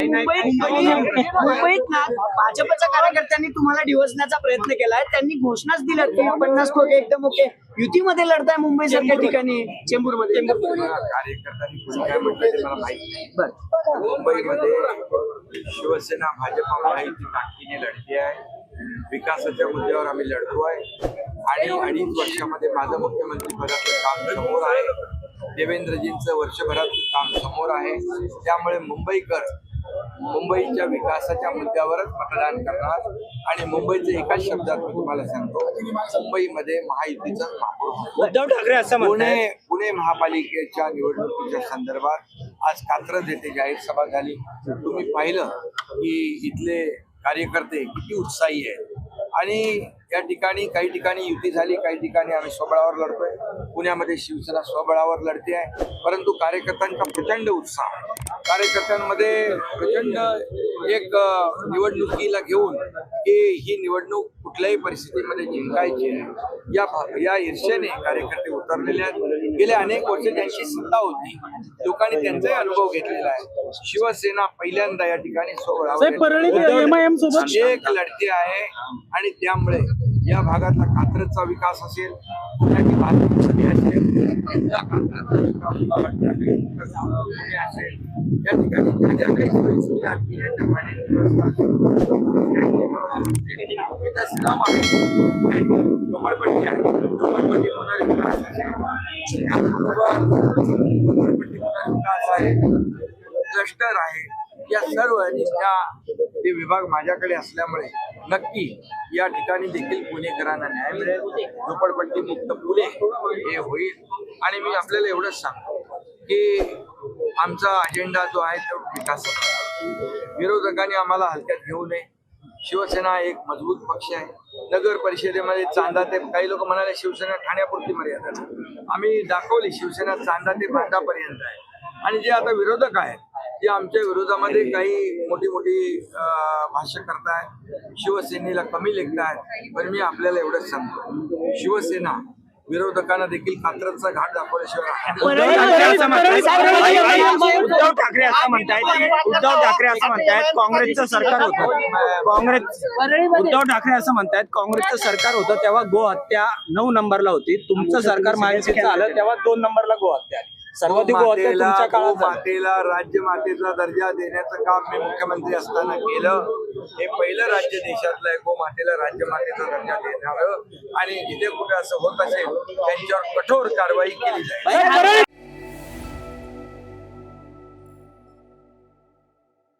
मुंबईत ना भाजपच्या कार्यकर्त्यांनी तुम्हाला डिवचण्याचा प्रयत्न केलाय. त्यांनी घोषणाच दिल्या की 50 टक्के एकदम ओके युतीमध्ये लढताय मुंबई सारख्या ठिकाणी चेंबूरमध्ये. कार्यकर्त्यांनी कोणी काय म्हटलं ते मला माहित नाही. मुंबईमध्ये शिवसेना भाजप महायुती ताकदीने लढते आहे. विकासाच्या मुद्द्यावर आम्ही लढतोय आणि 2.5 वर्षामध्ये माझं मुख्यमंत्री पदाचं काम समोर आहे. देवेंद्रजींचं वर्षभराचं काम समोर आहे. त्यामुळे मुंबईच्या विकासाच्या मुद्द्यावरच मतदान करणार आणि मुंबईचे एकाच शब्दात मी तुम्हाला सांगतो, मुंबईमध्ये महायुतीचं महापौर उद्धव ठाकरे असं म्हणतात. पुणे महापालिकेच्या निवडणुकीच्या संदर्भात आज कात्रज येथे जाहीर सभा झाली. तुम्ही पाहिलं की इथले कार्यकर्ते किती उत्साही आहेत आणि या ठिकाणी काही ठिकाणी युती झाली, काही ठिकाणी आम्ही स्वबळावर लढतोय. पुण्यामध्ये शिवसेना स्वबळावर लढते आहे, परंतु कार्यकर्त्यांचा प्रचंड उत्साह, कार्यकर्त्यांमध्ये प्रचंड एक निवडणुकीला घेऊन की ही निवडणूक कुठल्याही परिस्थितीमध्ये जिंकायची आहे या ईर्ष्येने कार्यकर्ते उतरलेले आहेत. गेल्या अनेक वर्ष त्यांची सत्ता होती, लोकांनी त्यांचाही अनुभव घेतलेला आहे. शिवसेना पहिल्यांदा या ठिकाणी एक लढती आहे आणि त्यामुळे या भागातला कात्रजचा विकास असेल, पुण्याची वाहतूक असेल, या ठिकाणी ज्या काही सोयीसुविधा पिण्याच्या पाण्याची झोपडपट्टी आहे, झोपडपट्टी होणारे विकास आहे, क्लस्टर आहे, या सर्व आणि ते विभाग माझ्याकडे असल्यामुळे नक्की या ठिकाणी देखील पुणेकरांना न्याय मिळेल. झोपडपट्टी मुक्त पुणे हे होईल आणि मी आपल्याला एवढंच सांगतो की आमचा अजेंडा जो आहे तो विकासाचा. विरोधकांनी आम्हाला हलक्यात घेऊ नये. शिवसेना एक मजबूत पक्ष आहे. नगर परिषदेमध्ये चांदा ते काही लोक म्हणाले शिवसेना ठाण्यापुरती मर्यादा, आम्ही दाखवली शिवसेना चांदा ते बांधापर्यंत आहे. आणि जे आता विरोधक आहेत जे आमच्या विरोधामध्ये काही मोठी भाष्य करतायत, शिवसेनेला कमी लेखतायत, पण मी आपल्याला एवढंच सांगतो, शिवसेना विरोधकांना देखील कात्रजचा घाट दाखवल्याशिवाय. उद्धव ठाकरे असं म्हणतायत काँग्रेसचं सरकार होतं, उद्धव ठाकरे असं म्हणतायत काँग्रेसचं सरकार होतं तेव्हा गो हत्या 9 नंबरला होती. तुमचं सरकार महायुतीचं आलं तेव्हा 2 नंबरला गो हत्या आली. सर्वाधिक मातेला राज्यमातेचा दर्जा देण्याचं काम मी मुख्यमंत्री असताना केलं. हे पहिलं राज्य देशातलं आहे गोमातेला राज्यमातेचा दर्जा देणारं, आणि जिथे कुठे असं होत असेल त्यांच्यावर कठोर कारवाई केली जाईल.